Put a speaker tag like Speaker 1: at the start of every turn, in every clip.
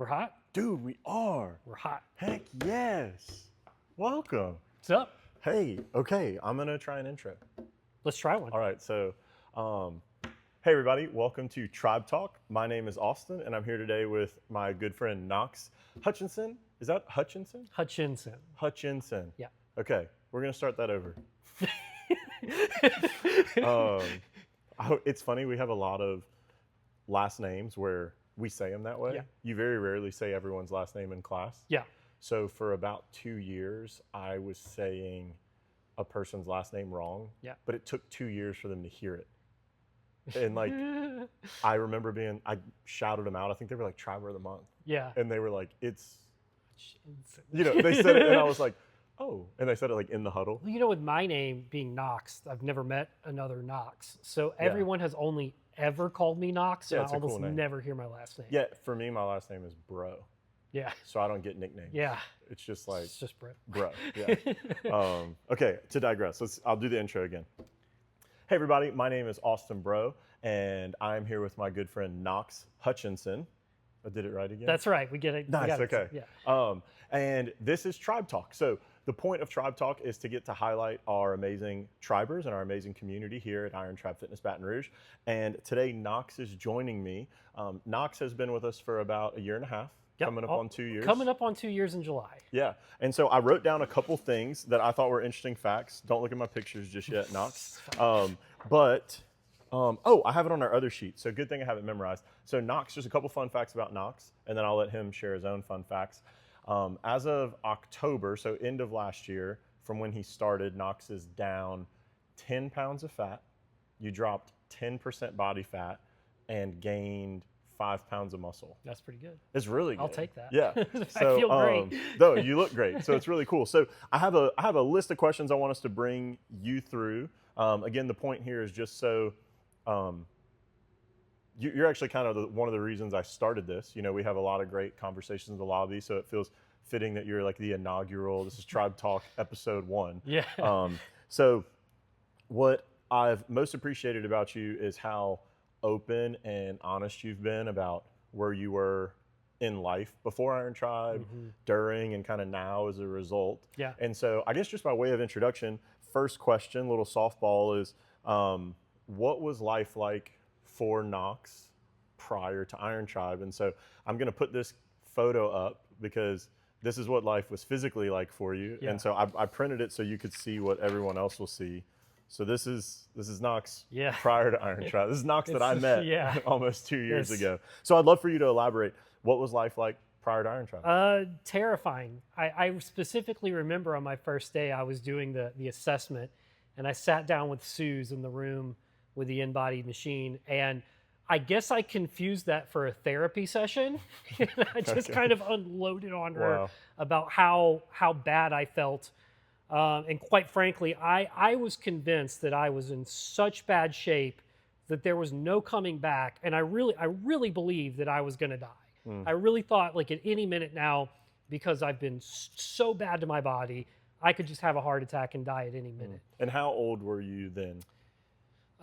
Speaker 1: We're hot?
Speaker 2: Dude, we are.
Speaker 1: We're hot.
Speaker 2: Heck yes. Welcome.
Speaker 1: What's up?
Speaker 2: Hey, okay, I'm gonna try an intro.
Speaker 1: Let's try one.
Speaker 2: All right, so, hey everybody, welcome to TribeTalk. My name is Austin, and I'm here today with my good friend Knox Hutchinson. Is that Hutchinson?
Speaker 1: Hutchinson.
Speaker 2: Hutchinson.
Speaker 1: Yeah.
Speaker 2: Okay, we're gonna start that over. It's funny, we have a lot of last names where we say them that way.
Speaker 1: Yeah.
Speaker 2: You very rarely say everyone's last name in class.
Speaker 1: Yeah.
Speaker 2: So for about 2 years, I was saying a person's last name wrong.
Speaker 1: Yeah.
Speaker 2: But it took 2 years for them to hear it. And like, I remember I shouted them out. I think they were like Triber of the Month.
Speaker 1: Yeah.
Speaker 2: And they were like, it's,
Speaker 1: Hutchinson.
Speaker 2: they said it and I was like, oh. And they said it like in the huddle.
Speaker 1: Well, with my name being Knox, I've never met another Knox. So everyone has only ever called me Knox, and
Speaker 2: Yeah,
Speaker 1: I
Speaker 2: it's a cool
Speaker 1: almost
Speaker 2: name.
Speaker 1: never hear my last name.
Speaker 2: Yeah, for me, my last name is Bro.
Speaker 1: Yeah.
Speaker 2: So I don't get nicknames.
Speaker 1: Yeah.
Speaker 2: It's just like,
Speaker 1: It's just Brett.
Speaker 2: Bro. Yeah. Okay, to digress, I'll do the intro again. Hey everybody, my name is Austin Bro, and I'm here with my good friend Knox Hutchinson. I did it right again?
Speaker 1: That's right. We get it.
Speaker 2: Nice,
Speaker 1: we got
Speaker 2: okay.
Speaker 1: It. Yeah.
Speaker 2: And this is Tribe Talk. So the point of Tribe Talk is to get to highlight our amazing tribers and our amazing community here at Iron Tribe Fitness Baton Rouge. And today Knox is joining me. Knox has been with us for about 1.5 years.
Speaker 1: Yep.
Speaker 2: Coming up on 2 years.
Speaker 1: Coming up on 2 years in July.
Speaker 2: Yeah. And so I wrote down a couple things that I thought were interesting facts. Don't look at my pictures just yet, Knox. I have it on our other sheet. So good thing I have it memorized. So Knox, just a couple fun facts about Knox, and then I'll let him share his own fun facts. As of October, so end of last year, from when he started, Knox is down 10 pounds of fat. You dropped 10% body fat and gained 5 pounds of muscle.
Speaker 1: That's pretty good.
Speaker 2: It's really good.
Speaker 1: I'll take that.
Speaker 2: Yeah.
Speaker 1: I feel great.
Speaker 2: No, you look great. So it's really cool. So I have a list of questions I want us to bring you through. Again, the point here is just so you're actually kind of one of the reasons I started this. You know, we have a lot of great conversations in the lobby, so it feels fitting that you're like the inaugural. This is Tribe Talk episode 1.
Speaker 1: Yeah.
Speaker 2: So what I've most appreciated about you is how open and honest you've been about where you were in life before Iron Tribe, during, and kind of now as a result.
Speaker 1: Yeah.
Speaker 2: And so I guess just by way of introduction, first question, little softball is, what was life like for Knox prior to Iron Tribe? And so I'm going to put this photo up because this is what life was physically like for you.
Speaker 1: Yeah.
Speaker 2: And so I printed it so you could see what everyone else will see. So this is Knox prior to Iron Tribe. This is Knox that I met almost 2 years ago. So I'd love for you to elaborate. What was life like prior to Iron Tribe?
Speaker 1: Terrifying. I specifically remember on my first day, I was doing the assessment, and I sat down with Suze in the room with the in-body machine, and I guess I confused that for a therapy session. I just kind of unloaded on her about how bad I felt. And quite frankly, I was convinced that I was in such bad shape that there was no coming back. And I really believed that I was going to die. I really thought like at any minute now, because I've been so bad to my body, I could just have a heart attack and die at any minute.
Speaker 2: And how old were you then?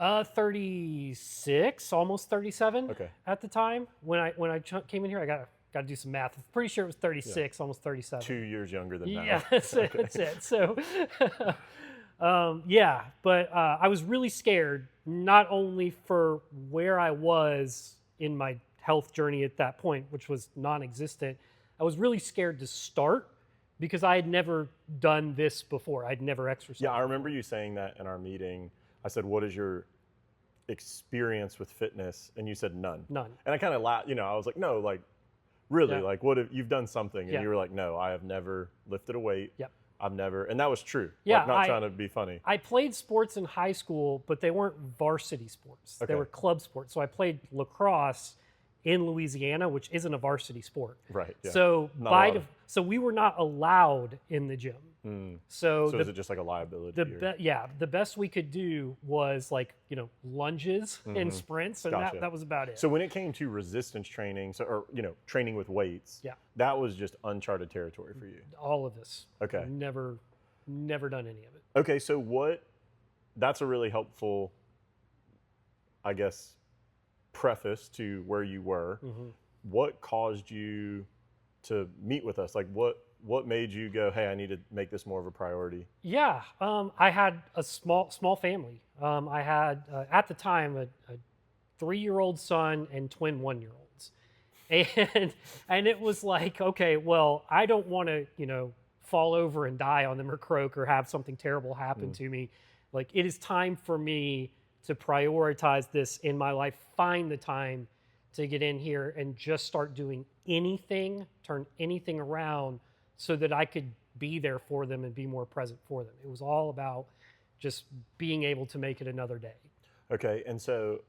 Speaker 1: 36, almost 37
Speaker 2: Okay.
Speaker 1: at the time. When I came in here, I got to do some math. I'm pretty sure it was 36, almost 37.
Speaker 2: 2 years younger than that.
Speaker 1: Yeah, that's it. That's it. So, but I was really scared, not only for where I was in my health journey at that point, which was non-existent. I was really scared to start because I had never done this before. I'd never exercised.
Speaker 2: Yeah, I remember you saying that in our meeting. I said, what is your experience with fitness? And you said none.
Speaker 1: None.
Speaker 2: And I kind of laughed, I was like, no, like, really, like, what if you've done something? And
Speaker 1: Yeah.
Speaker 2: you were like, no, I have never lifted a weight.
Speaker 1: Yep.
Speaker 2: I've never, and that was true.
Speaker 1: Yeah,
Speaker 2: Like, not trying to be funny.
Speaker 1: I played sports in high school, but they weren't varsity sports.
Speaker 2: Okay.
Speaker 1: They were club sports. So I played lacrosse in Louisiana, which isn't a varsity sport.
Speaker 2: Right. Yeah.
Speaker 1: So so we were not allowed in the gym. So
Speaker 2: is it just like a liability?
Speaker 1: The best we could do was like, lunges and sprints, and
Speaker 2: Gotcha.
Speaker 1: that was about it.
Speaker 2: So when it came to resistance training, training with weights, that was just uncharted territory for you.
Speaker 1: All of this.
Speaker 2: Okay.
Speaker 1: Never done any of it.
Speaker 2: Okay, so that's a really helpful, I guess, preface to where you were. what caused you to meet with us? Like what made you go, hey, I need to make this more of a priority?
Speaker 1: Yeah, I had a small family. I had at the time a 3-year-old son and twin 1-year-olds, and it was like, okay, well, I don't want to fall over and die on them or croak or have something terrible happen to me. Like, it is time for me to prioritize this in my life. Find the time to get in here and just start doing anything, turn anything around, so that I could be there for them and be more present for them. It was all about just being able to make it another day.
Speaker 2: Okay, and so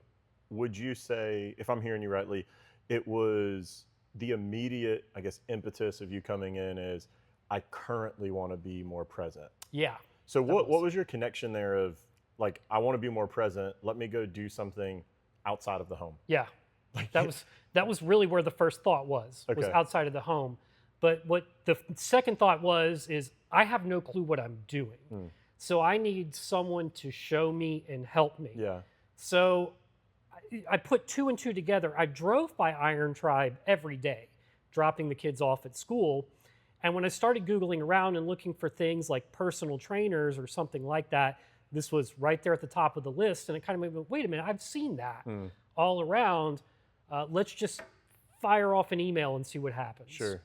Speaker 2: would you say, if I'm hearing you rightly, it was the immediate, I guess, impetus of you coming in is, I currently want to be more present?
Speaker 1: Yeah.
Speaker 2: So what was your connection there of, like, I want to be more present, let me go do something outside of the home?
Speaker 1: Yeah. That was really where the first thought was
Speaker 2: Okay.
Speaker 1: outside of the home. But what the second thought is I have no clue what I'm doing. So I need someone to show me and help me.
Speaker 2: Yeah.
Speaker 1: So I put 2 and 2 together. I drove by Iron Tribe every day, dropping the kids off at school. And when I started Googling around and looking for things like personal trainers or something like that, this was right there at the top of the list. And it kind of made me, wait a minute, I've seen that all around. Let's just fire off an email and see what happens.
Speaker 2: Sure.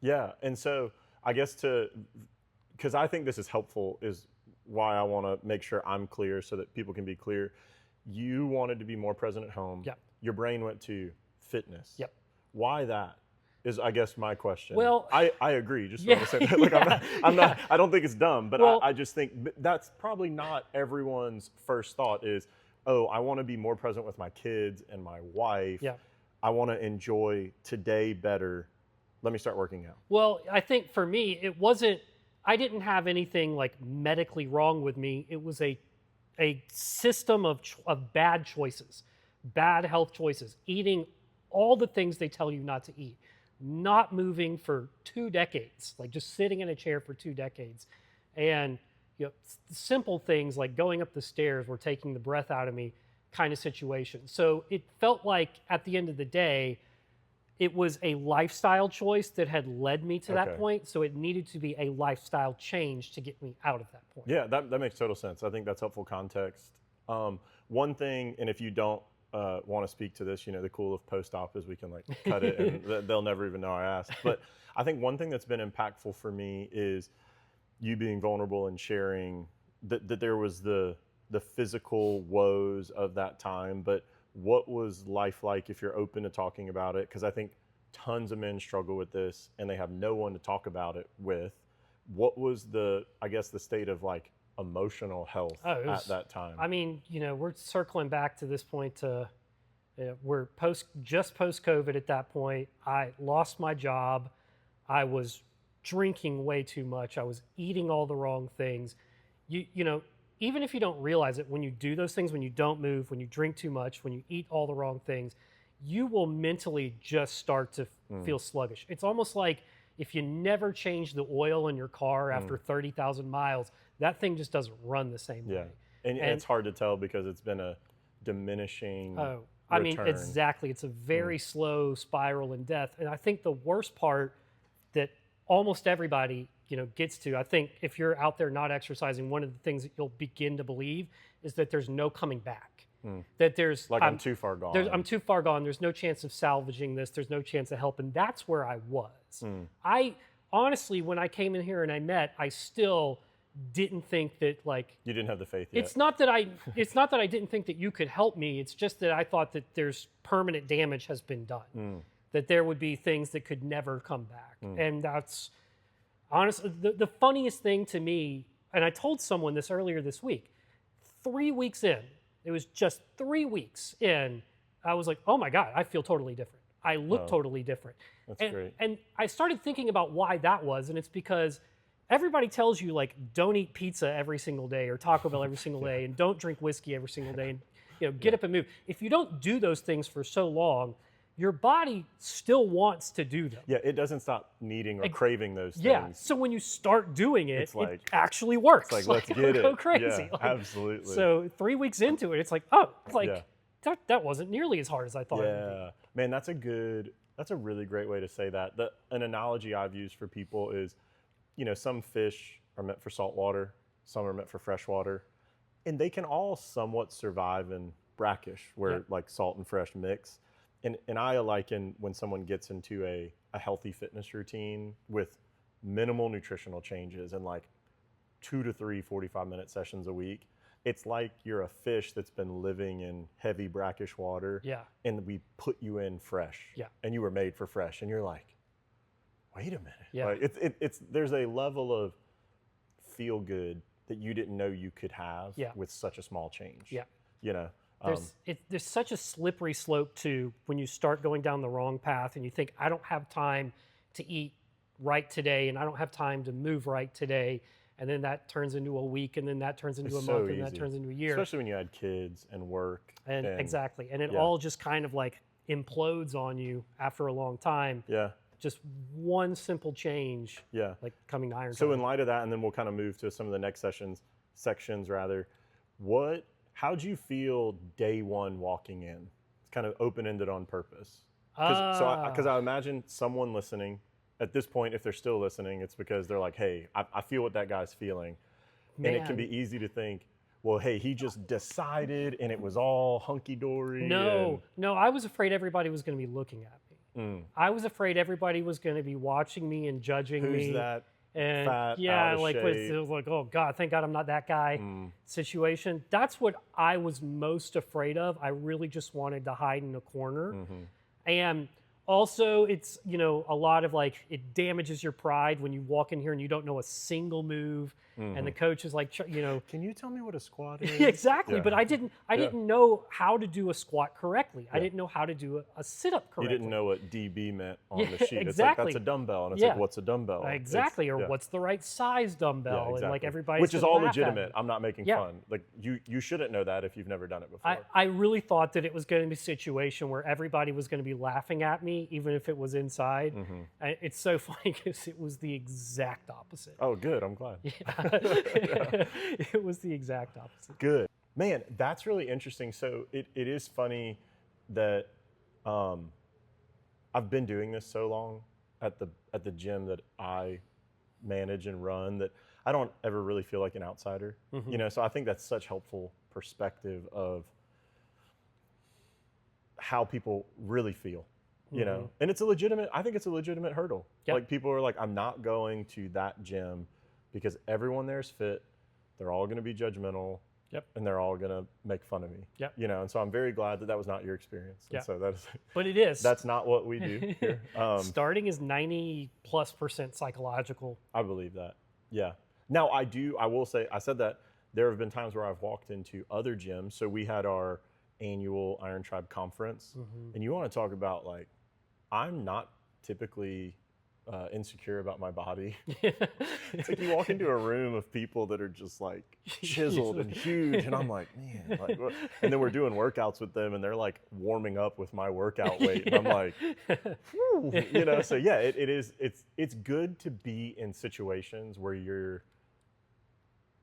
Speaker 2: Yeah. And so I guess because I think this is helpful, is why I want to make sure I'm clear so that people can be clear. You wanted to be more present at home.
Speaker 1: Yep.
Speaker 2: Your brain went to fitness.
Speaker 1: Yep.
Speaker 2: Why that is, I guess, my question.
Speaker 1: Well,
Speaker 2: I agree. Just want to say that. Like, I'm not, I don't think it's dumb, but
Speaker 1: Well,
Speaker 2: I just think that's probably not everyone's first thought is, oh, I want to be more present with my kids and my wife.
Speaker 1: Yeah.
Speaker 2: I want to enjoy today better. Let me start working out.
Speaker 1: Well, I think for me, I didn't have anything like medically wrong with me. It was a system of bad choices, bad health choices, eating all the things they tell you not to eat, not moving for 2 decades, like just sitting in a chair for 2 decades. And simple things like going up the stairs were taking the breath out of me kind of situation. So it felt like at the end of the day, it was a lifestyle choice that had led me to that point. So it needed to be a lifestyle change to get me out of that point.
Speaker 2: Yeah, that makes total sense. I think that's helpful context. One thing, and if you don't want to speak to this, the cool of post-op is we can like cut it and they'll never even know I asked. But I think one thing that's been impactful for me is you being vulnerable and sharing that there was the physical woes of that time, but what was life like if you're open to talking about it? Because I think tons of men struggle with this and they have no one to talk about it with. What was the state of like emotional health at that time?
Speaker 1: I mean, we're circling back to this point to we're just post-COVID at that point. I lost my job. I was drinking way too much. I was eating all the wrong things. Even if you don't realize it, when you do those things, when you don't move, when you drink too much, when you eat all the wrong things, you will mentally just start to feel sluggish. It's almost like if you never change the oil in your car after 30,000 miles, that thing just doesn't run the same way.
Speaker 2: And it's hard to tell because it's been a diminishing return.
Speaker 1: I mean, exactly. It's a very slow spiral in death. And I think the worst part that almost everybody gets to, I think if you're out there not exercising, one of the things that you'll begin to believe is that there's no coming back. That there's
Speaker 2: like I'm too far gone.
Speaker 1: I'm too far gone. There's no chance of salvaging this. There's no chance of helping. That's where I was. I honestly, when I came in here and I met, I still didn't think that like
Speaker 2: you didn't have the faith yet.
Speaker 1: It's not that I didn't think that you could help me. It's just that I thought that there's permanent damage has been done. That there would be things that could never come back. And that's honestly the funniest thing to me, and I told someone this earlier this week, 3 weeks in, it was just 3 weeks in, I was like, oh my God, I feel totally different. I look totally different.
Speaker 2: That's great.
Speaker 1: And I started thinking about why that was, and it's because everybody tells you like, don't eat pizza every single day or Taco Bell every single day, and don't drink whiskey every single day, and get up and move. If you don't do those things for so long, your body still wants to do them.
Speaker 2: Yeah, it doesn't stop needing or craving those things.
Speaker 1: Yeah, so when you start doing it,
Speaker 2: like,
Speaker 1: it actually works.
Speaker 2: It's like, let's get it.
Speaker 1: Go crazy.
Speaker 2: Yeah, absolutely.
Speaker 1: So 3 weeks into it, it's like, that wasn't nearly as hard as I thought it would be.
Speaker 2: Man, that's a good That's a really great way to say that. An analogy I've used for people is, some fish are meant for salt water, some are meant for fresh water, and they can all somewhat survive in brackish, where like salt and fresh mix. And I liken when someone gets into a healthy fitness routine with minimal nutritional changes and like 2 to 3 45-minute sessions a week, it's like you're a fish that's been living in heavy brackish water, and we put you in fresh, and you were made for fresh, and you're like, wait a minute, like it's there's a level of feel good that you didn't know you could have with such a small change.
Speaker 1: There's such a slippery slope to when you start going down the wrong path and you think, I don't have time to eat right today, and I don't have time to move right today. And then that turns into a week, and then that turns into a month, and that turns into a year.
Speaker 2: Especially when you had kids and work.
Speaker 1: And exactly. And it all just kind of like implodes on you after a long time.
Speaker 2: Yeah.
Speaker 1: Just one simple change.
Speaker 2: Yeah.
Speaker 1: Like coming to Iron
Speaker 2: So
Speaker 1: Tribe.
Speaker 2: in light of that, and then we'll kind of move to some of the next sections rather. How'd you feel day one walking in? It's kind of open-ended on purpose. Because I imagine someone listening at this point, if they're still listening, it's because they're like, hey, I feel what that guy's feeling. Man. And it can be easy to think, well, hey, he just decided and it was all hunky-dory.
Speaker 1: No, I was afraid everybody was going to be looking at me. I was afraid everybody was going to be watching me and judging me.
Speaker 2: Who's that?
Speaker 1: And
Speaker 2: fat,
Speaker 1: yeah,
Speaker 2: out of
Speaker 1: like
Speaker 2: shape.
Speaker 1: it was like, oh God, thank God I'm not that guy situation. That's what I was most afraid of. I really just wanted to hide in a corner. And also, it's, a lot of like, it damages your pride when you walk in here and you don't know a single move. And the coach is like,
Speaker 2: can you tell me what a squat is?
Speaker 1: Exactly. Yeah. But I didn't know how to do a squat correctly. I didn't know how to do a sit-up correctly.
Speaker 2: You didn't know what DB meant on the sheet.
Speaker 1: Exactly.
Speaker 2: It's like, that's a dumbbell. And it's like, what's a dumbbell?
Speaker 1: Exactly. Or what's the right size dumbbell?
Speaker 2: Exactly.
Speaker 1: And like everybody's
Speaker 2: Which is all legitimate. I'm not making fun. Like you shouldn't know that if you've never done it before.
Speaker 1: I really thought that it was going to be a situation where everybody was going to be laughing at me, even if it was inside. It's so funny because it was the exact opposite.
Speaker 2: Oh, good. I'm glad.
Speaker 1: It was the exact opposite.
Speaker 2: Good. Man, that's really interesting. So it is funny that I've been doing this so long at the gym that I manage and run that I don't ever really feel like an outsider. So I think that's such helpful perspective of how people really feel. And I think it's a legitimate hurdle. Like people are like, I'm not going to that gym because everyone there is fit. They're all going to be judgmental. And they're all going to make fun of me. And so I'm very glad that was not your experience. And so that is.
Speaker 1: But it is.
Speaker 2: That's not what we do here.
Speaker 1: Starting is 90+% psychological.
Speaker 2: I believe that. Yeah. Now I will say, I said that there have been times where I've walked into other gyms. So we had our annual Iron Tribe conference, and you want to talk about like, I'm not typically insecure about my body. It's like you walk into a room of people that are just like chiseled and huge, and I'm like, man, like, what? And then we're doing workouts with them, and they're like warming up with my workout weight, and I'm like, whew, So yeah, it's good to be in situations where you're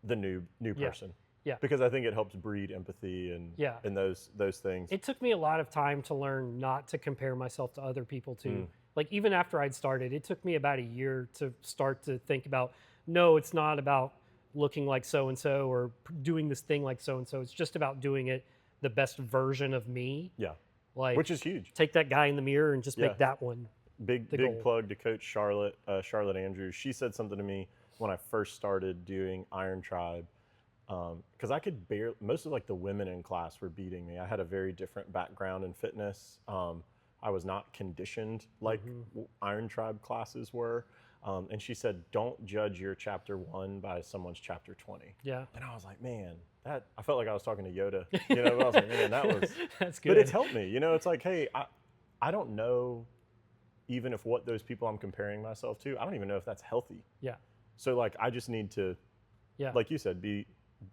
Speaker 2: the new person.
Speaker 1: Yeah.
Speaker 2: Because I think it helps breed empathy and those things.
Speaker 1: It took me a lot of time to learn not to compare myself to other people too. Like even after I'd started, it took me about a year to start to think about, no, it's not about looking like so-and-so or doing this thing like so-and-so. It's just about doing it the best version of me.
Speaker 2: Yeah.
Speaker 1: Like,
Speaker 2: which is huge.
Speaker 1: Take that guy in the mirror and just make that one
Speaker 2: big plug to Coach Charlotte Andrews. She said something to me when I first started doing Iron Tribe. Because I could most of like the women in class were beating me. I had a very different background in fitness. I was not conditioned like Iron Tribe classes were. And she said, don't judge your chapter 1 by someone's chapter 20.
Speaker 1: Yeah.
Speaker 2: And I was like, man, I felt like I was talking to Yoda. But I was like, man, that was,
Speaker 1: that's good.
Speaker 2: But it's helped me. It's like, hey, I don't know even if what those people I'm comparing myself to, I don't even know if that's healthy.
Speaker 1: Yeah.
Speaker 2: So like, I just need to, like you said, be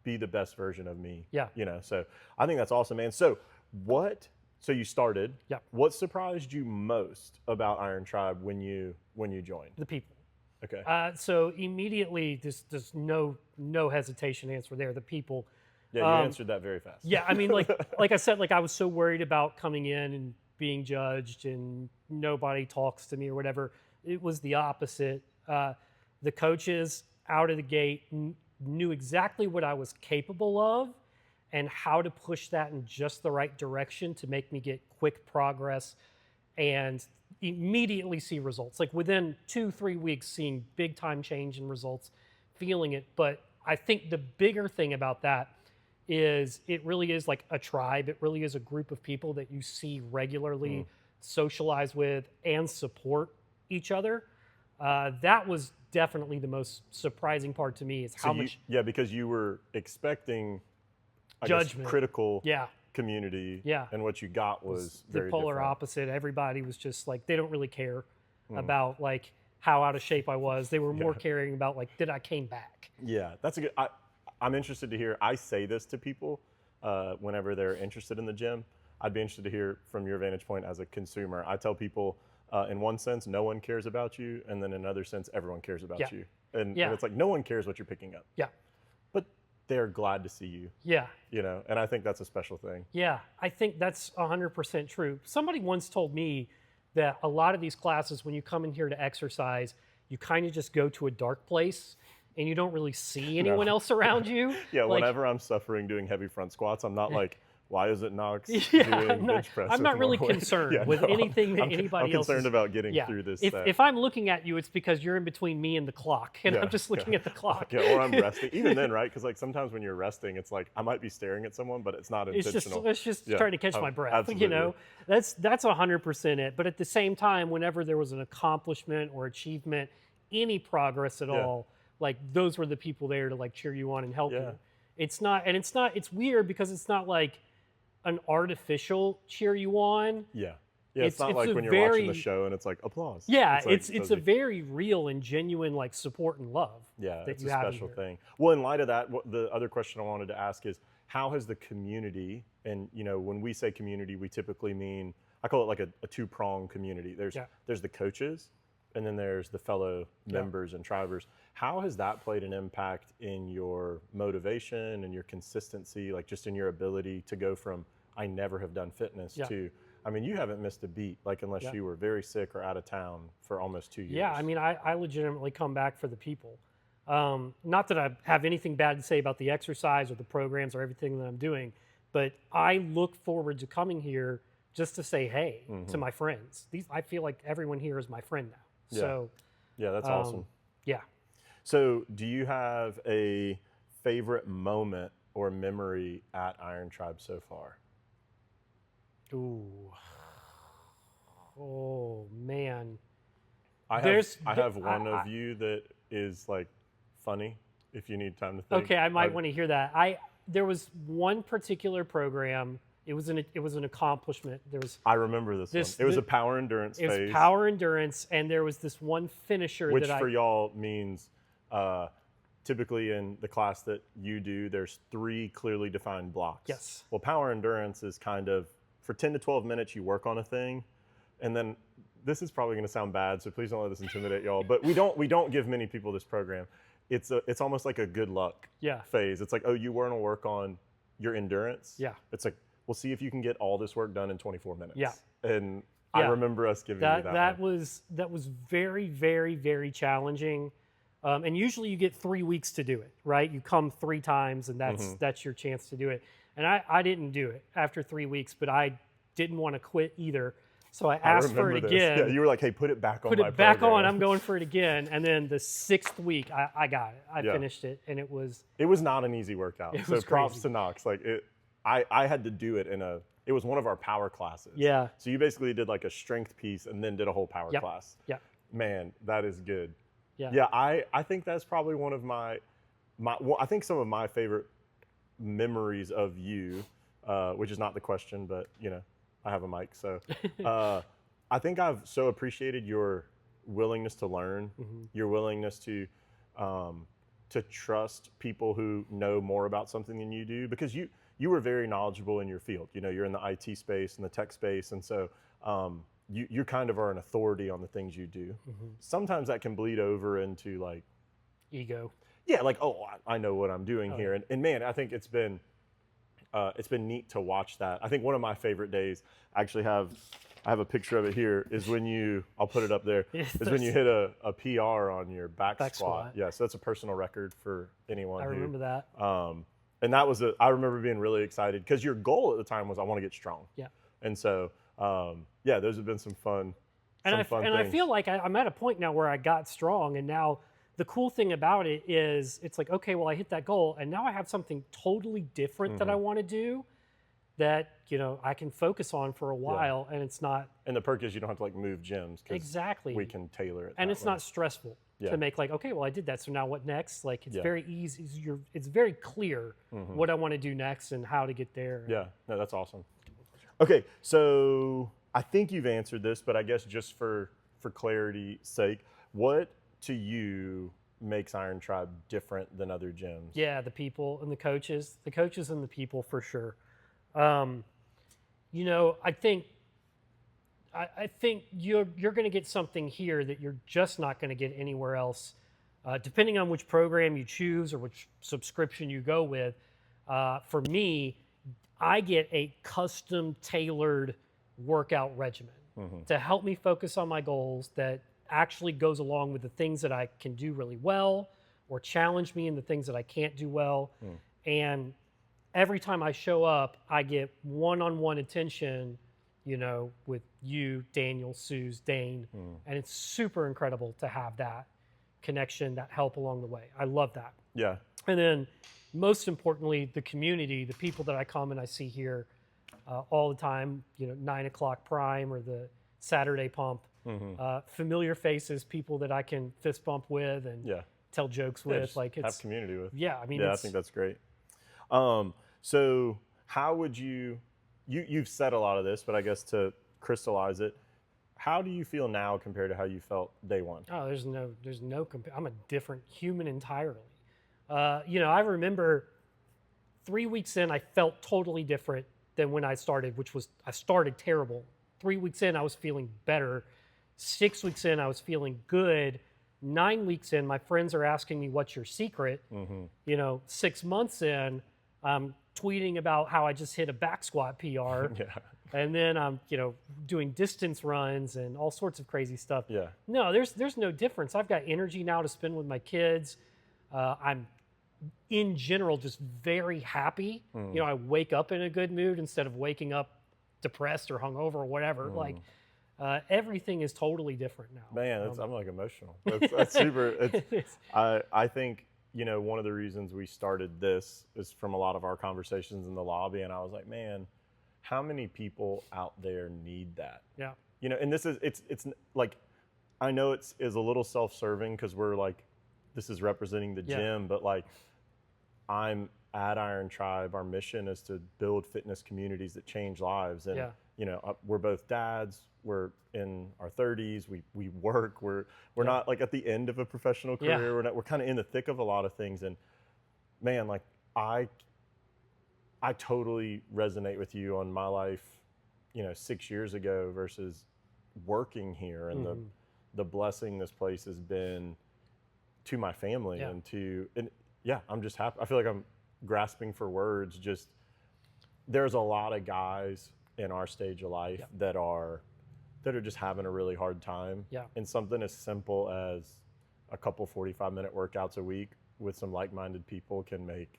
Speaker 2: the best version of me.
Speaker 1: Yeah.
Speaker 2: So I think that's awesome, man. So you started.
Speaker 1: Yeah.
Speaker 2: What surprised you most about Iron Tribe when you joined?
Speaker 1: The people.
Speaker 2: Okay.
Speaker 1: So immediately, there's no hesitation answer there. The people.
Speaker 2: Yeah, you answered that very fast.
Speaker 1: Yeah, I mean, like I said, like I was so worried about coming in and being judged and nobody talks to me or whatever. It was the opposite. The coaches out of the gate knew exactly what I was capable of and how to push that in just the right direction to make me get quick progress and immediately see results. Like within 2-3 weeks, seeing big time change in results, feeling it. But I think the bigger thing about that is it really is like a tribe. It really is a group of people that you see regularly, socialize with, and support each other. That was definitely the most surprising part to me is how much.
Speaker 2: Yeah, because you were expecting
Speaker 1: judgment,
Speaker 2: critical community, and what you got was
Speaker 1: the
Speaker 2: very
Speaker 1: polar
Speaker 2: different.
Speaker 1: opposite. Everybody was just like, they don't really care about like how out of shape I was. They were more caring about like, did I came back?
Speaker 2: Yeah, that's a good. I'm interested to hear. I say this to people whenever they're interested in the gym. I'd be interested to hear from your vantage point as a consumer. I tell people, in one sense, no one cares about you, and then in another sense, everyone cares about you. And it's like no one cares what you're picking up.
Speaker 1: Yeah.
Speaker 2: But they're glad to see you.
Speaker 1: Yeah.
Speaker 2: You know, and I think that's a special thing.
Speaker 1: Yeah, I think that's 100% true. Somebody once told me that a lot of these classes, when you come in here to exercise, you kind of just go to a dark place and you don't really see anyone else around you.
Speaker 2: Yeah,
Speaker 1: like,
Speaker 2: whenever I'm suffering doing heavy front squats, I'm not like, why is it Knox
Speaker 1: yeah,
Speaker 2: doing bench press?
Speaker 1: I'm not really
Speaker 2: more weight?
Speaker 1: concerned with anything that anybody
Speaker 2: I'm
Speaker 1: else
Speaker 2: concerned
Speaker 1: is.
Speaker 2: about getting through this set.
Speaker 1: If I'm looking at you, it's because you're in between me and the clock, and I'm just looking at the clock.
Speaker 2: Yeah, or I'm resting. Even then, right? Because like sometimes when you're resting, it's like I might be staring at someone, but it's not intentional.
Speaker 1: It's just trying to catch my breath.
Speaker 2: Absolutely.
Speaker 1: You know, that's 100% it. But at the same time, whenever there was an accomplishment or achievement, any progress at all, like those were the people there to like cheer you on and help you. It's weird because it's not like an artificial cheer you on.
Speaker 2: Yeah, it's not like when you're watching the show and it's like applause.
Speaker 1: Yeah,
Speaker 2: it's
Speaker 1: a very real and genuine like support and love.
Speaker 2: Yeah,
Speaker 1: that
Speaker 2: it's
Speaker 1: you
Speaker 2: a
Speaker 1: have
Speaker 2: special thing. Well, in light of that, the other question I wanted to ask is, how has the community, and you know, when we say community, we typically mean, I call it like a two-pronged community. There's the coaches, and then there's the fellow members and tribers. How has that played an impact in your motivation and your consistency, like just in your ability to go from I never have done fitness to, I mean, you haven't missed a beat, like unless you were very sick or out of town for almost 2 years.
Speaker 1: Yeah, I mean, I legitimately come back for the people. Not that I have anything bad to say about the exercise or the programs or everything that I'm doing, but I look forward to coming here just to say hey to my friends. I feel like everyone here is my friend now. So,
Speaker 2: yeah, that's awesome.
Speaker 1: Yeah.
Speaker 2: So, do you have a favorite moment or memory at Iron Tribe so far?
Speaker 1: Ooh. Oh man.
Speaker 2: I have one of you that is like funny if you need time to think.
Speaker 1: Okay, I might want to hear that. There was one particular program. It was an accomplishment.
Speaker 2: I remember this one. It was a power endurance phase.
Speaker 1: It was power endurance, and there was this one finisher
Speaker 2: which for y'all means typically in the class that you do, there's 3 clearly defined blocks.
Speaker 1: Yes.
Speaker 2: Well, power endurance is kind of for 10 to 12 minutes you work on a thing, and then this is probably going to sound bad, so please don't let this intimidate y'all. But we don't give many people this program. It's almost like a good luck phase. It's like, oh, you want to work on your endurance.
Speaker 1: Yeah.
Speaker 2: It's like, we'll see if you can get all this work done in 24 minutes.
Speaker 1: Yeah.
Speaker 2: And I remember us giving you that.
Speaker 1: That was very, very, very challenging. And usually you get 3 weeks to do it, right? You come 3 times, and that's your chance to do it. And I didn't do it after 3 weeks, but I didn't want to quit either. So I asked for it again.
Speaker 2: Yeah, you were like, hey, put it back on my program.
Speaker 1: Put it back on. I'm going for it again. And then the 6th week, I got it. I finished it, and it was not
Speaker 2: an easy workout.
Speaker 1: So
Speaker 2: props to Knox. Like I had to do it it was one of our power classes.
Speaker 1: Yeah.
Speaker 2: So you basically did like a strength piece and then did a whole power class.
Speaker 1: Yeah.
Speaker 2: Man, that is good.
Speaker 1: Yeah.
Speaker 2: Yeah, I think that's probably one of my I think some of my favorite memories of you, which is not the question, but you know, I have a mic, so I think I've so appreciated your willingness to learn, your willingness to trust people who know more about something than you do, because you were very knowledgeable in your field. You know, you're in the IT space and the tech space, and so you kind of are an authority on the things you do. Sometimes that can bleed over into like
Speaker 1: ego.
Speaker 2: Yeah, like, oh, I know what I'm doing here. And man, I think it's been it's been neat to watch that. I think one of my favorite days, I have a picture of it here, is when I'll put it up there, is when you hit a PR on your back squat. Yeah, so that's a personal record for anyone.
Speaker 1: I remember that.
Speaker 2: And that was I remember being really excited because your goal at the time was I want to get strong.
Speaker 1: Yeah.
Speaker 2: And so, yeah, those have been some fun.
Speaker 1: I feel like I'm at a point now where I got strong, and now the cool thing about it is it's like, okay, well, I hit that goal, and now I have something totally different that I want to do that, I can focus on for a while, and it's not.
Speaker 2: And the perk is you don't have to like move gyms.
Speaker 1: Exactly.
Speaker 2: We can tailor it.
Speaker 1: And it's not stressful to make like, okay, well, I did that, so now what next? Like, it's very easy. It's very clear what I want to do next and how to get there.
Speaker 2: Yeah, no, that's awesome. Okay, so I think you've answered this, but I guess just for clarity's sake, what to you makes Iron Tribe different than other gyms?
Speaker 1: Yeah, the people and the coaches and the people for sure. I think you're going to get something here that you're just not going to get anywhere else, depending on which program you choose or which subscription you go with. For me, I get a custom tailored workout regimen to help me focus on my goals that actually goes along with the things that I can do really well or challenge me in the things that I can't do well. And every time I show up, I get one-on-one attention, with you, Daniel, Suze, Dane. And it's super incredible to have that connection, that help along the way. I love that.
Speaker 2: Yeah.
Speaker 1: And then most importantly, the community, the people that I come and I see here all the time, 9 o'clock prime or the Saturday pump, familiar faces, people that I can fist bump with and tell jokes with. Like
Speaker 2: have community with.
Speaker 1: Yeah, I mean,
Speaker 2: I think that's great. So how would you've said a lot of this, but I guess to crystallize it, how do you feel now compared to how you felt day one?
Speaker 1: Oh, there's no I'm a different human entirely. I remember 3 weeks in, I felt totally different than when I started, I started terrible. 3 weeks in, I was feeling better. 6 weeks in, I was feeling good. 9 weeks in, my friends are asking me, what's your secret? 6 months in, I'm tweeting about how I just hit a back squat PR. And then I'm, doing distance runs and all sorts of crazy stuff.
Speaker 2: Yeah.
Speaker 1: No, there's no difference. I've got energy now to spend with my kids. I'm in general just very happy. I wake up in a good mood instead of waking up depressed or hungover or whatever. Like everything is totally different now.
Speaker 2: Man, I'm like emotional. That's super. I think, one of the reasons we started this is from a lot of our conversations in the lobby. And I was like, man, how many people out there need that?
Speaker 1: Yeah.
Speaker 2: And this is, it's like, I know is a little self-serving because we're like, this is representing the gym, but like I'm at Iron Tribe. Our mission is to build fitness communities that change lives. And, we're both dads. We're in our 30s. We work. We're not like at the end of a professional career. We're kind of in the thick of a lot of things. And man, like I totally resonate with you on my life, 6 years ago versus working here and the blessing this place has been to my family and I'm just happy. I feel like I'm grasping for words. Just there's a lot of guys in our stage of life that are just having a really hard time.
Speaker 1: Yeah.
Speaker 2: And something as simple as a couple 45-minute workouts a week with some like-minded people can make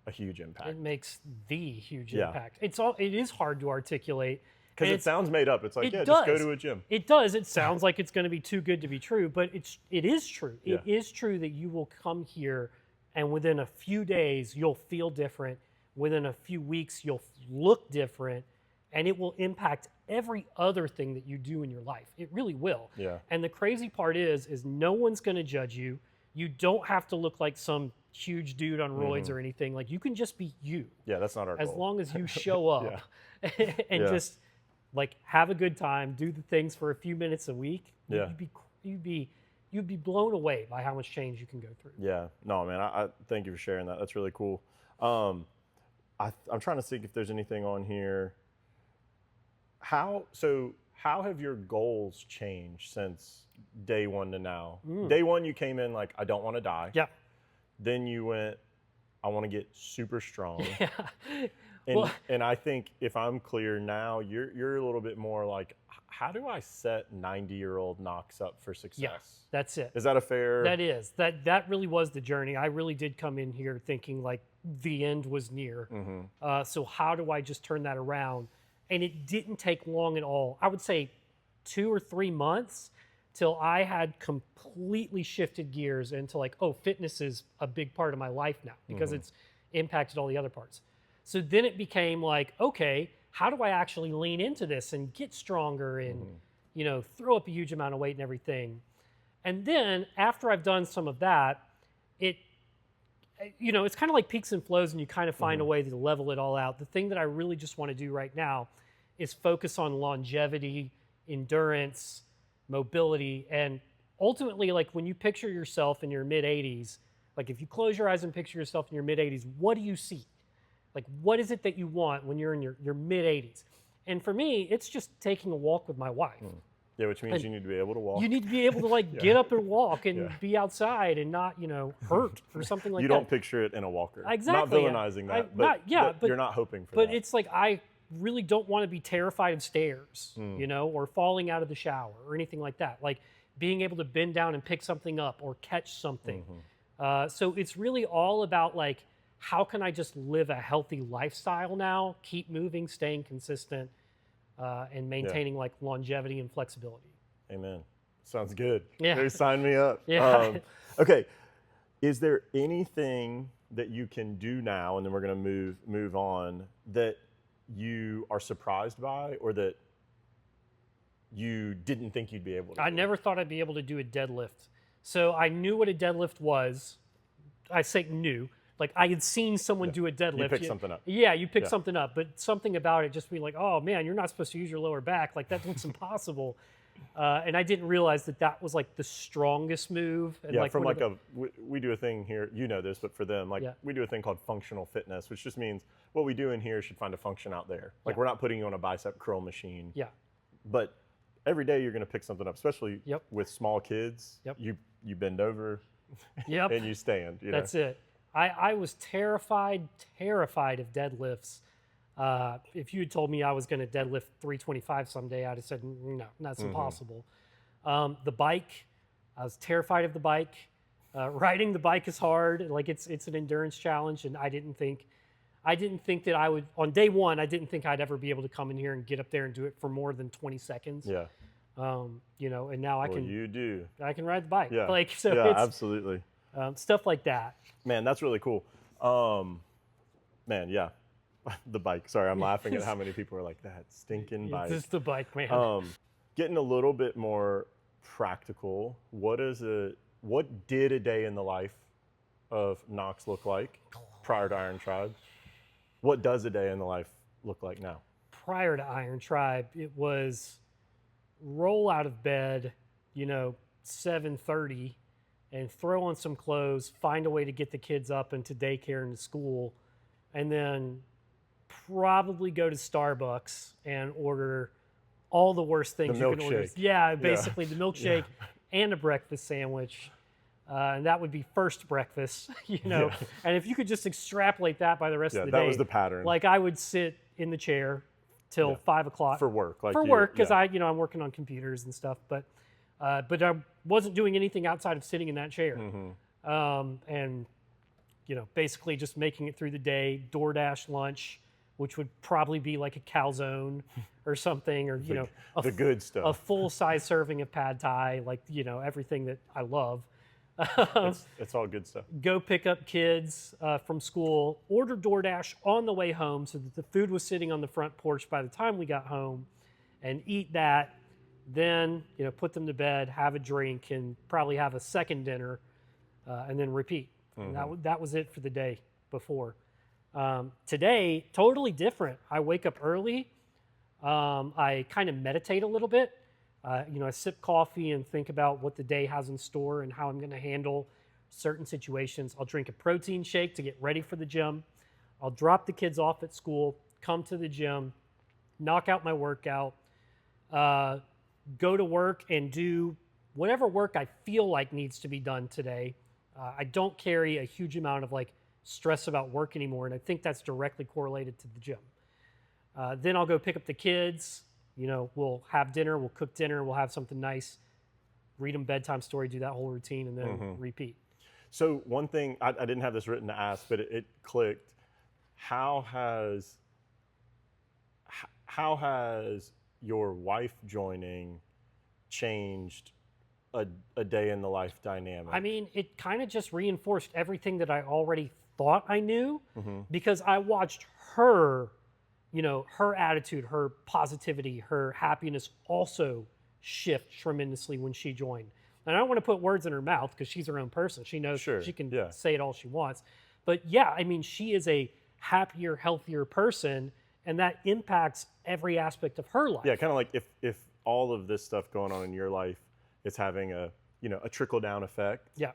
Speaker 2: a huge impact.
Speaker 1: It makes the huge impact. It is hard to articulate.
Speaker 2: Because it sounds made up. It's like, just go to a gym.
Speaker 1: It does. It sounds like it's going to be too good to be true, but it is true.
Speaker 2: Yeah.
Speaker 1: It is true that you will come here and within a few days, you'll feel different. Within a few weeks, you'll look different, and it will impact every other thing that you do in your life. It really will.
Speaker 2: Yeah.
Speaker 1: And the crazy part is no one's going to judge you. You don't have to look like some huge dude on roids or anything. Like, you can just be you.
Speaker 2: Yeah, that's not our goal.
Speaker 1: As long as you show up and just like have a good time, do the things for a few minutes a week. You'd be blown away by how much change you can go through.
Speaker 2: Yeah, no, man, I thank you for sharing that. That's really cool. I'm trying to think if there's anything on here. How have your goals changed since day one to now? Day one, you came in like, I don't want to die.
Speaker 1: Yeah.
Speaker 2: Then you went, I want to get super strong.
Speaker 1: Yeah.
Speaker 2: And,
Speaker 1: Well,
Speaker 2: and I think if I'm clear now, you're a little bit more like, how do I set 90-year-old Knox up for success?
Speaker 1: yeah, that's it.
Speaker 2: Is that a fair?
Speaker 1: That really was the journey. I really did come in here thinking like the end was near. So how do I just turn that around? And it didn't take long at all. I would say 2 or 3 months till I had completely shifted gears into like, oh, fitness is a big part of my life now because it's impacted all the other parts. So then it became like, okay, how do I actually lean into this and get stronger and, you know, throw up a huge amount of weight and everything? And then after I've done some of that, it, you know, it's kind of like peaks and flows and you kind of find a way to level it all out. The thing that I really just want to do right now is focus on longevity, endurance, mobility, and ultimately, like when you picture yourself in your mid 80s, like if you close your eyes and picture yourself in your mid 80s, what do you see? Like, what is it that you want when you're in your mid 80s? And for me, it's just taking a walk with my wife.
Speaker 2: Yeah, which means you need to be able to walk.
Speaker 1: You need to be able to like get up and walk and be outside and not, you know, hurt or something like that.
Speaker 2: You don't picture it in a walker.
Speaker 1: Exactly.
Speaker 2: Not villainizing that, but you're not hoping for
Speaker 1: but
Speaker 2: that.
Speaker 1: But it's like I really don't want to be terrified of stairs, you know, or falling out of the shower or anything like that. Like being able to bend down and pick something up or catch something. So it's really all about like, how can I just live a healthy lifestyle now, keep moving, staying consistent, and maintaining like longevity and flexibility.
Speaker 2: Amen. Sounds good.
Speaker 1: Yeah.
Speaker 2: They sign me up.
Speaker 1: Yeah.
Speaker 2: Okay. Is there anything that you can do now, and then we're going to move on, that you are surprised by or that you didn't think you'd be able to
Speaker 1: I
Speaker 2: do?
Speaker 1: never thought I'd be able to do a deadlift. So I knew what a deadlift was. I say knew. Like I had seen someone do a deadlift.
Speaker 2: You pick something up.
Speaker 1: Yeah, you pick something up, but something about it just be like, oh man, you're not supposed to use your lower back. Like that looks impossible. And I didn't realize that that was like the strongest move. And like
Speaker 2: from like we do a thing here, you know this, but for them, like we do a thing called functional fitness, which just means what we do in here should find a function out there. Like we're not putting you on a bicep curl machine.
Speaker 1: Yeah.
Speaker 2: But every day you're going to pick something up, especially
Speaker 1: Yep.
Speaker 2: with small kids.
Speaker 1: Yep.
Speaker 2: You bend over
Speaker 1: Yep.
Speaker 2: and you stand. You know?
Speaker 1: That's it. I was terrified of deadlifts. If you had told me I was going to deadlift 325 someday, I'd have said, no, that's impossible. The bike, I was terrified of the bike. Riding the bike is hard. Like it's an endurance challenge, and I didn't think that I would, on day one, I didn't think I'd ever be able to come in here and get up there and do it for more than 20 seconds.
Speaker 2: Yeah.
Speaker 1: You know, and now I can ride the bike.
Speaker 2: Yeah.
Speaker 1: Like, so
Speaker 2: yeah,
Speaker 1: it's
Speaker 2: absolutely.
Speaker 1: Stuff like that.
Speaker 2: Man, that's really cool. Man, yeah. The bike. Sorry, I'm laughing at how many people are like, that stinking bike.
Speaker 1: It's just the bike, man.
Speaker 2: Getting a little bit more practical, what did a day in the life of Knox look like prior to Iron Tribe? What does a day in the life look like now?
Speaker 1: Prior to Iron Tribe, it was roll out of bed, 7:30, and throw on some clothes, find a way to get the kids up into daycare and to school, and then probably go to Starbucks and order all the worst things you can order. Yeah, basically the milkshake and a breakfast sandwich. And that would be first breakfast, And if you could just extrapolate that by the rest of the day.
Speaker 2: That was the pattern.
Speaker 1: Like I would sit in the chair till 5 o'clock.
Speaker 2: For work.
Speaker 1: Because I'm working on computers and stuff. But I wasn't doing anything outside of sitting in that chair. And, basically just making it through the day, DoorDash lunch, which would probably be like a calzone or something, or,
Speaker 2: the good stuff.
Speaker 1: A full-size serving of pad thai, like, everything that I love.
Speaker 2: It's all good stuff.
Speaker 1: Go pick up kids from school, order DoorDash on the way home so that the food was sitting on the front porch by the time we got home, and eat that. Then, put them to bed, have a drink, and probably have a second dinner, and then repeat. And that was it for the day before. Today, totally different. I wake up early. I kind of meditate a little bit. I sip coffee and think about what the day has in store and how I'm going to handle certain situations. I'll drink a protein shake to get ready for the gym. I'll drop the kids off at school, come to the gym, knock out my workout, go to work and do whatever work I feel like needs to be done today. I don't carry a huge amount of like stress about work anymore. And I think that's directly correlated to the gym. Then I'll go pick up the kids. You know, we'll have dinner, we'll cook dinner, we'll have something nice, read them bedtime story, do that whole routine, and then repeat.
Speaker 2: So one thing, I didn't have this written to ask, but it clicked. How has your wife joining changed a day in the life dynamic?
Speaker 1: I mean, it kind of just reinforced everything that I already thought I knew, because I watched her, you know, her attitude, her positivity, her happiness also shift tremendously when she joined. And I don't want to put words in her mouth because she's her own person. She knows she can say it all she wants. But yeah, I mean, she is a happier, healthier person, and that impacts every aspect of her life.
Speaker 2: Yeah, kind of like if all of this stuff going on in your life is having a trickle down effect.
Speaker 1: Yeah.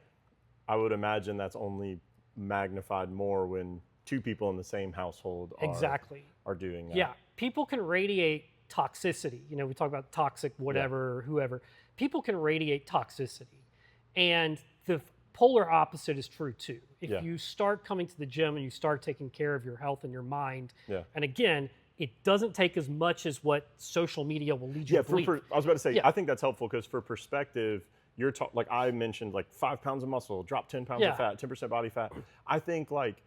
Speaker 2: I would imagine that's only magnified more when two people in the same household are doing that.
Speaker 1: Yeah, people can radiate toxicity. You know, we talk about toxic whatever or whoever. People can radiate toxicity. And the polar opposite is true too. If you start coming to the gym and you start taking care of your health and your mind, and again, it doesn't take as much as what social media will lead you to believe.
Speaker 2: I was about to say, I think that's helpful because for perspective, you're like I mentioned, like 5 pounds of muscle, drop 10 pounds of fat, 10% body fat. I think like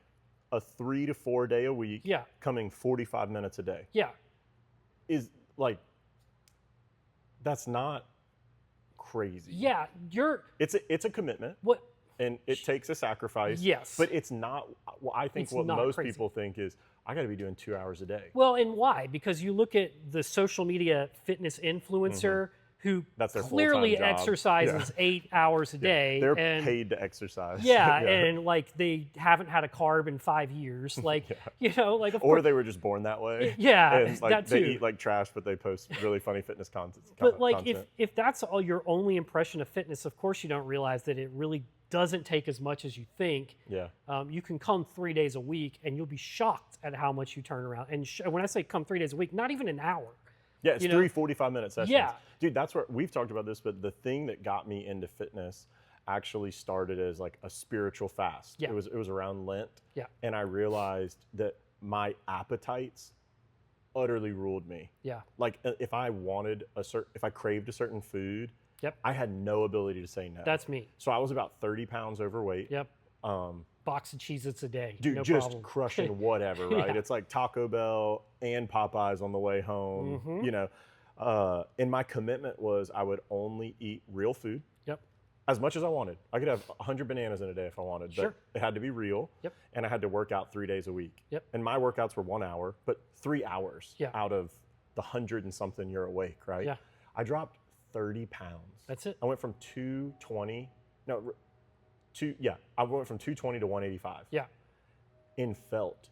Speaker 2: a 3 to 4 day a week, coming 45 minutes a day, is like, that's not crazy.
Speaker 1: Yeah,
Speaker 2: it's a commitment.
Speaker 1: What?
Speaker 2: And it takes a sacrifice.
Speaker 1: Yes.
Speaker 2: But it's not, I think
Speaker 1: It's
Speaker 2: what
Speaker 1: not
Speaker 2: most
Speaker 1: crazy.
Speaker 2: people think is, I got to be doing 2 hours a day.
Speaker 1: Well, and why? Because you look at the social media fitness influencer who
Speaker 2: That's their
Speaker 1: clearly
Speaker 2: full-time job.
Speaker 1: exercises 8 hours a day.
Speaker 2: They're
Speaker 1: and
Speaker 2: paid to exercise.
Speaker 1: and like they haven't had a carb in 5 years. Like, you know, like of
Speaker 2: Or
Speaker 1: course,
Speaker 2: they were just born that way.
Speaker 1: Yeah,
Speaker 2: And like
Speaker 1: that
Speaker 2: they
Speaker 1: too.
Speaker 2: eat like trash, but they post really funny fitness content.
Speaker 1: But like if that's all your only impression of fitness, of course you don't realize that it really doesn't take as much as you think.
Speaker 2: Yeah.
Speaker 1: You can come 3 days a week and you'll be shocked at how much you turn around. And when I say come 3 days a week, not even an hour.
Speaker 2: Yeah, it's 3 45-minute sessions.
Speaker 1: Yeah.
Speaker 2: Dude, that's where we've talked about this, but the thing that got me into fitness actually started as like a spiritual fast.
Speaker 1: Yeah.
Speaker 2: It was around Lent.
Speaker 1: Yeah.
Speaker 2: And I realized that my appetites utterly ruled me.
Speaker 1: Yeah.
Speaker 2: Like if I craved a certain food,
Speaker 1: Yep.
Speaker 2: I had no ability to say no.
Speaker 1: That's me.
Speaker 2: So I was about 30 pounds overweight.
Speaker 1: Yep. Box of Cheez-Its a day.
Speaker 2: Dude,
Speaker 1: no
Speaker 2: just
Speaker 1: problem.
Speaker 2: crushing whatever, right?
Speaker 1: Yeah.
Speaker 2: It's like Taco Bell and Popeyes on the way home, you know. And my commitment was I would only eat real food.
Speaker 1: Yep.
Speaker 2: As much as I wanted. I could have 100 bananas in a day if I wanted,
Speaker 1: Sure.
Speaker 2: but it had to be real.
Speaker 1: Yep.
Speaker 2: And I had to work out 3 days a week.
Speaker 1: Yep.
Speaker 2: And my workouts were 1 hour, but 3 hours out of the 100 and something you're awake, right?
Speaker 1: Yeah.
Speaker 2: I dropped 30 pounds.
Speaker 1: That's it.
Speaker 2: I went from 220, I went from 220 to 185.
Speaker 1: Yeah.
Speaker 2: And felt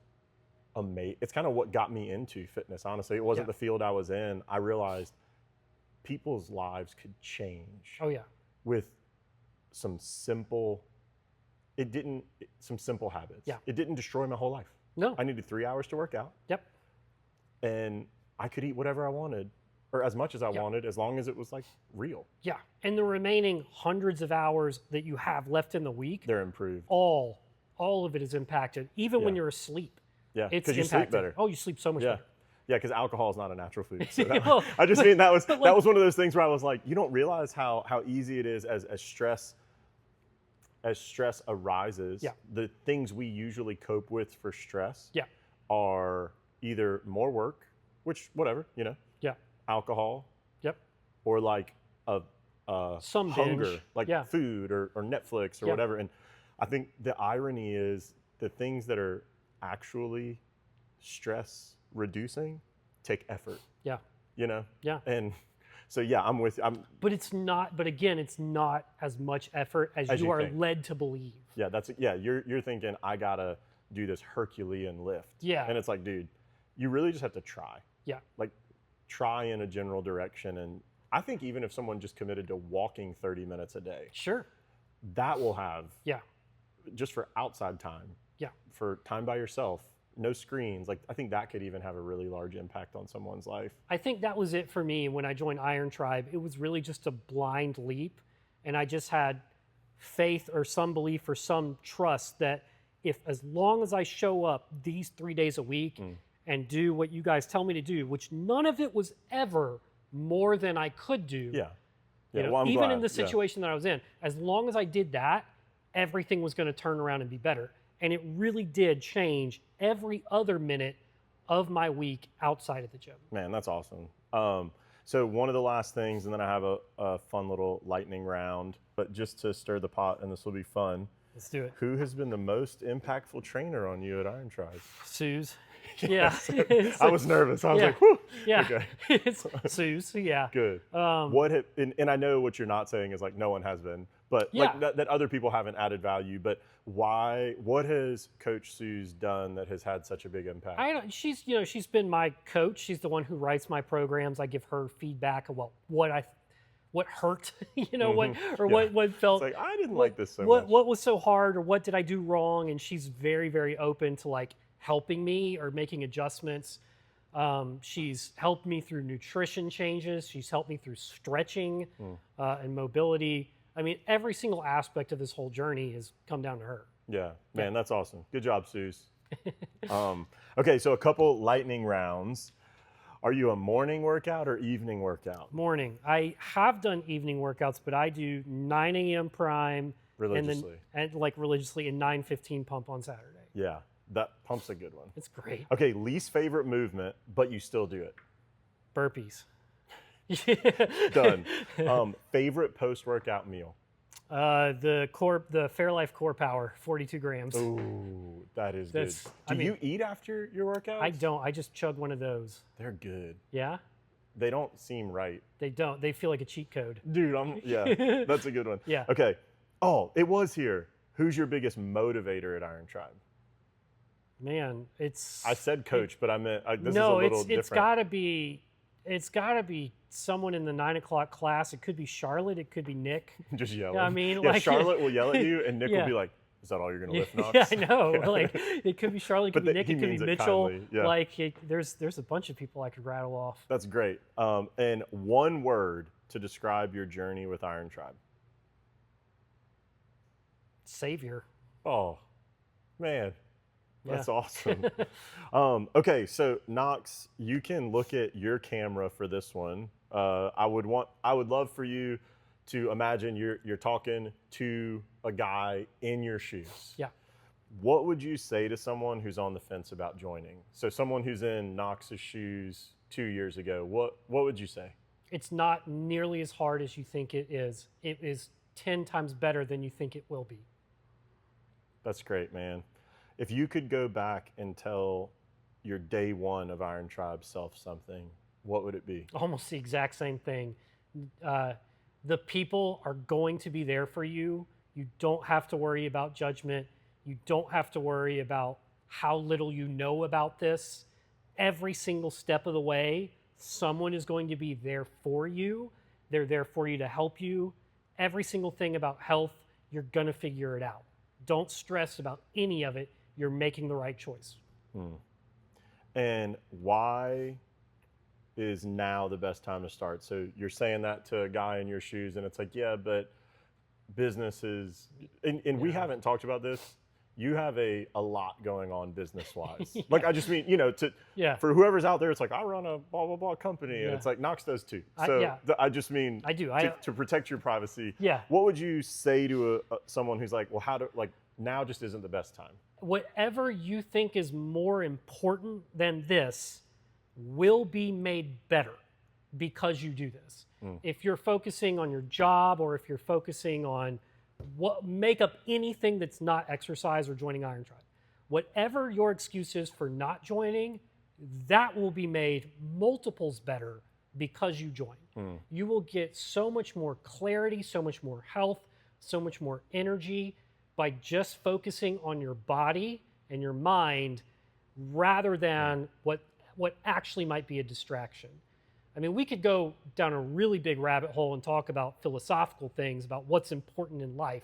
Speaker 2: amazing. It's kind of what got me into fitness, honestly. It wasn't the field I was in. I realized people's lives could change.
Speaker 1: Oh, yeah.
Speaker 2: With some simple habits.
Speaker 1: Yeah.
Speaker 2: It didn't destroy my whole life.
Speaker 1: No.
Speaker 2: I needed 3 hours to work out.
Speaker 1: Yep.
Speaker 2: And I could eat whatever I wanted, or as much as I wanted, as long as it was like real.
Speaker 1: Yeah. And the remaining hundreds of hours that you have left in the week,
Speaker 2: They're improved.
Speaker 1: all of it is impacted, even when you're asleep.
Speaker 2: Yeah,
Speaker 1: It's
Speaker 2: because you sleep
Speaker 1: impacted.
Speaker 2: better.
Speaker 1: Oh, you sleep so much better.
Speaker 2: Yeah, because alcohol is not a natural food. So
Speaker 1: Well,
Speaker 2: I just mean that was
Speaker 1: like-
Speaker 2: that was one of those things where I was like, you don't realize how easy it is as stress arises.
Speaker 1: Yeah.
Speaker 2: The things we usually cope with for stress
Speaker 1: Yeah.
Speaker 2: are either more work, which whatever, you know,
Speaker 1: Yeah.
Speaker 2: alcohol,
Speaker 1: Yep.
Speaker 2: or like a
Speaker 1: Some
Speaker 2: hunger,
Speaker 1: binge.
Speaker 2: like
Speaker 1: Yeah.
Speaker 2: food or Netflix or
Speaker 1: Yeah.
Speaker 2: whatever. And I think the irony is the things that are actually stress reducing take effort,
Speaker 1: Yeah.
Speaker 2: you know?
Speaker 1: Yeah.
Speaker 2: And so, yeah, I'm with you.
Speaker 1: But it's not, but again, it's not as much effort as
Speaker 2: you
Speaker 1: you are
Speaker 2: think.
Speaker 1: led to believe.
Speaker 2: You're thinking, I gotta do this Herculean lift.
Speaker 1: Yeah.
Speaker 2: And it's like, dude, you really just have to try.
Speaker 1: Yeah.
Speaker 2: Like, try in a general direction. And I think even if someone just committed to walking 30 minutes a day,
Speaker 1: Sure.
Speaker 2: that will have,
Speaker 1: Yeah.
Speaker 2: just for outside time,
Speaker 1: Yeah.
Speaker 2: for time by yourself, no screens, like I think that could even have a really large impact on someone's life.
Speaker 1: I think that was it for me when I joined Iron Tribe. It was really just a blind leap. And I just had faith or some belief or some trust that if as long as I show up these 3 days a week and do what you guys tell me to do, which none of it was ever more than I could do.
Speaker 2: Yeah.
Speaker 1: You know,
Speaker 2: well, I'm
Speaker 1: even
Speaker 2: glad.
Speaker 1: in the situation that I was in, as long as I did that, everything was going to turn around and be better. And it really did change every other minute of my week outside of the gym.
Speaker 2: Man, that's awesome. So one of the last things, and then I have a fun little lightning round, but just to stir the pot, and this will be fun.
Speaker 1: Let's do it.
Speaker 2: Who has been the most impactful trainer on you at Iron Tribe?
Speaker 1: Suze. Yeah.
Speaker 2: I was nervous. I was
Speaker 1: Yeah.
Speaker 2: like, whew.
Speaker 1: Yeah.
Speaker 2: Okay.
Speaker 1: It's Suze. Yeah.
Speaker 2: Good. And I know what you're not saying is like no one has been, but like that other people haven't added value. But why? What has Coach Suze done that has had such a big impact?
Speaker 1: She's been my coach. She's the one who writes my programs. I give her feedback of what hurt, what felt.
Speaker 2: It's like I didn't like this so much.
Speaker 1: What was so hard, or what did I do wrong? And she's very, very open to like helping me or making adjustments. She's helped me through nutrition changes. She's helped me through stretching and mobility. I mean, every single aspect of this whole journey has come down to her.
Speaker 2: Yeah, man, that's awesome. Good job, Suze. Okay, so a couple lightning rounds. Are you a morning workout or evening workout?
Speaker 1: Morning. I have done evening workouts, but I do 9 a.m. prime
Speaker 2: religiously,
Speaker 1: and religiously, and 9:15 pump on Saturday.
Speaker 2: Yeah, that pump's a good one.
Speaker 1: It's great.
Speaker 2: Okay, least favorite movement, but you still do it.
Speaker 1: Burpees.
Speaker 2: Done. Favorite post-workout meal?
Speaker 1: The Fairlife Core Power, 42 grams.
Speaker 2: Ooh, that is good. Do you eat after your workouts?
Speaker 1: I don't. I just chug one of those.
Speaker 2: They're good.
Speaker 1: Yeah?
Speaker 2: They don't seem right.
Speaker 1: They don't. They feel like a cheat code.
Speaker 2: Dude, yeah, that's a good one.
Speaker 1: Yeah.
Speaker 2: Okay. Oh, it was here. Who's your biggest motivator at Iron Tribe?
Speaker 1: Man,
Speaker 2: I said coach, but I meant this is a
Speaker 1: no.
Speaker 2: little different.
Speaker 1: It's gotta be someone in the 9 o'clock class. It could be Charlotte. It could be Nick.
Speaker 2: Just yelling.
Speaker 1: I mean,
Speaker 2: yeah, Charlotte will yell at you, and Nick will be like, "Is that all you're gonna lift, Knox?"
Speaker 1: Yeah, I know. Like it could be Charlotte. It could be Nick. It could be Mitchell.
Speaker 2: Yeah.
Speaker 1: Like there's a bunch of people I could rattle off.
Speaker 2: That's great. And one word to describe your journey with Iron Tribe.
Speaker 1: Savior.
Speaker 2: Oh, man. That's
Speaker 1: Yeah.
Speaker 2: awesome. Okay, so Knox, you can look at your camera for this one. I would love for you to imagine you're talking to a guy in your shoes.
Speaker 1: Yeah.
Speaker 2: What would you say to someone who's on the fence about joining? So someone who's in Knox's shoes 2 years ago, what would you say?
Speaker 1: It's not nearly as hard as you think it is. It is 10 times better than you think it will be.
Speaker 2: That's great, man. If you could go back and tell your day one of Iron Tribe self something, what would it be?
Speaker 1: Almost the exact same thing. The people are going to be there for you. You don't have to worry about judgment. You don't have to worry about how little you know about this. Every single step of the way, someone is going to be there for you. They're there for you to help you. Every single thing about health, you're going to figure it out. Don't stress about any of it. You're making the right choice.
Speaker 2: And why is now the best time to start? So you're saying that to a guy in your shoes, and it's like, yeah, but business is, and we haven't talked about this. You have a lot going on business-wise.
Speaker 1: Yeah.
Speaker 2: Like, I just mean, for whoever's out there, it's like, I run a blah, blah, blah company, and it's like, Knox does too. So I just mean,
Speaker 1: I do.
Speaker 2: To protect your privacy.
Speaker 1: Yeah.
Speaker 2: What would you say to someone who's like, well, now just isn't the best time?
Speaker 1: Whatever you think is more important than this will be made better because you do this. If you're focusing on your job, or if you're focusing on make up anything that's not exercise or joining Iron Tribe, whatever your excuse is for not joining, that will be made multiples better because you join. You will get so much more clarity, so much more health, so much more energy by just focusing on your body and your mind rather than what actually might be a distraction. I mean, we could go down a really big rabbit hole and talk about philosophical things about what's important in life.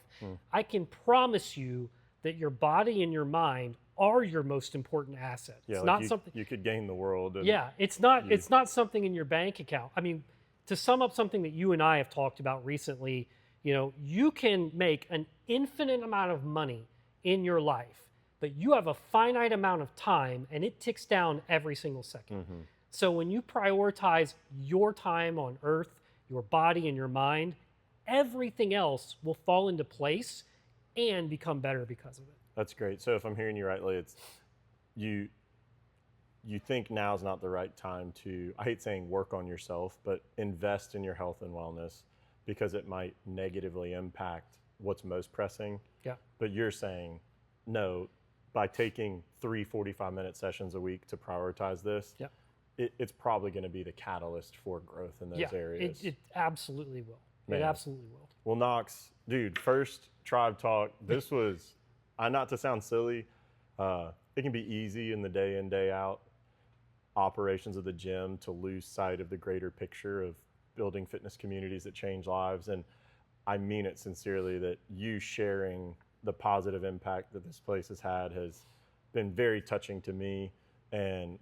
Speaker 1: I can promise you that your body and your mind are your most important asset.
Speaker 2: Yeah,
Speaker 1: it's
Speaker 2: like
Speaker 1: not something
Speaker 2: you could gain the world.
Speaker 1: It's not something in your bank account. I mean, to sum up something that you and I have talked about recently, you can make an infinite amount of money in your life, but you have a finite amount of time and it ticks down every single second. So when you prioritize your time on earth, your body and your mind, everything else will fall into place and become better because of it.
Speaker 2: That's great. So if I'm hearing you rightly, it's you think now's not the right time to, I hate saying work on yourself, but invest in your health and wellness because it might negatively impact what's most pressing.
Speaker 1: Yeah.
Speaker 2: But you're saying, no, by taking 3 45-minute sessions a week to prioritize this,
Speaker 1: Yeah.
Speaker 2: It's probably going to be the catalyst for growth in those areas.
Speaker 1: It absolutely will.
Speaker 2: Man.
Speaker 1: It absolutely will.
Speaker 2: Well, Knox, dude, first Tribe Talk, this was, not to sound silly, it can be easy in the day in, day out operations of the gym to lose sight of the greater picture of building fitness communities that change lives. And I mean it sincerely that you sharing the positive impact that this place has had has been very touching to me. And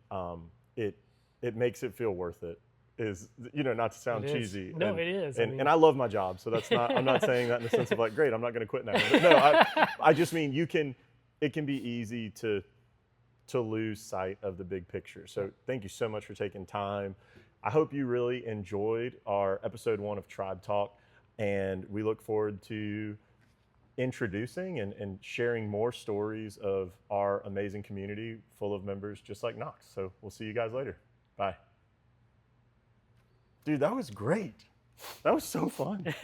Speaker 2: it makes it feel worth it. Is, not to sound cheesy.
Speaker 1: No, it is.
Speaker 2: And I love my job, so that's not, I'm not saying that in the sense of like, great, I'm not going to quit now. But no, I just mean it can be easy to lose sight of the big picture. So thank you so much for taking time. I hope you really enjoyed our episode 1 of Tribe Talk, and we look forward to introducing and sharing more stories of our amazing community full of members just like Knox. So we'll see you guys later. Bye. Dude, that was great. That was so fun.